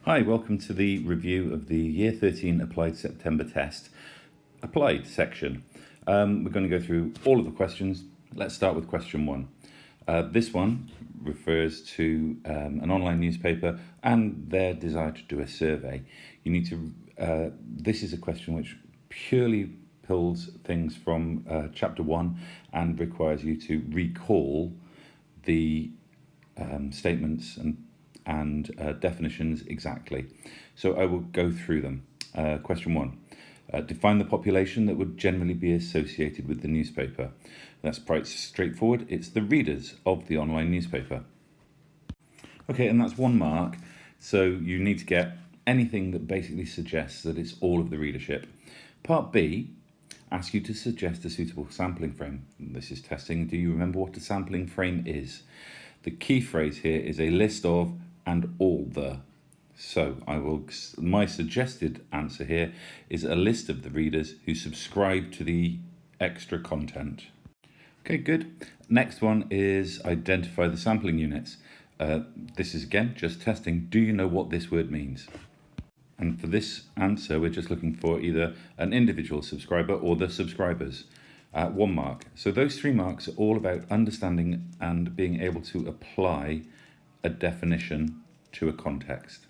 Hi, welcome to the review of the Year 13 Applied September Test, Applied section. We're going to go through all of the questions. Let's start with question 1. This one refers to an online newspaper and their desire to do a survey. You need to. This is a question which purely pulls things from chapter 1 and requires you to recall the statements and definitions exactly. So I will go through them. Question 1. Define the population that would generally be associated with the newspaper. That's quite straightforward. It's the readers of the online newspaper. Okay, and that's 1 mark. So you need to get anything that basically suggests that it's all of the readership. Part B asks you to suggest a suitable sampling frame. This is testing. Do you remember what a sampling frame is? The key phrase here is a list of and all the. So my suggested answer here is a list of the readers who subscribe to the extra content. Okay, good. Next one is identify the sampling units. This is again just testing. Do you know what this word means? And for this answer, we're just looking for either an individual subscriber or the subscribers. 1 mark. So those 3 marks are all about understanding and being able to apply a definition to a context.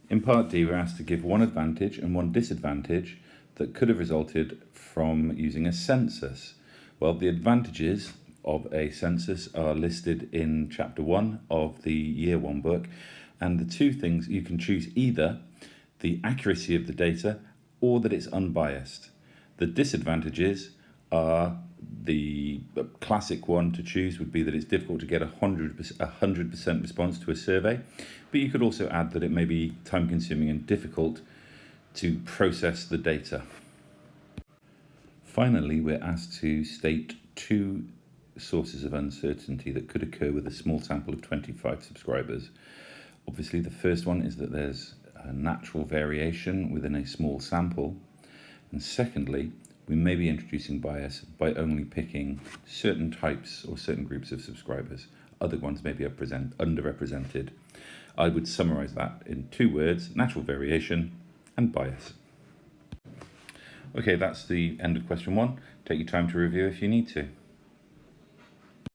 In part D, we're asked to give 1 advantage and 1 disadvantage that could have resulted from using a census. Well, the advantages of a census are listed in chapter 1 of the year 1 book, and the 2 things you can choose either the accuracy of the data or that it's unbiased. The disadvantages are the classic one to choose would be that it's difficult to get 100% response to a survey, but you could also add that it may be time consuming and difficult to process the data. Finally, we're asked to state 2 sources of uncertainty that could occur with a small sample of 25 subscribers. Obviously, the first one is that there's a natural variation within a small sample. And secondly, we may be introducing bias by only picking certain types or certain groups of subscribers. Other ones may be underrepresented. I would summarize that in 2 words, natural variation and bias. Okay, that's the end of question 1. Take your time to review if you need to.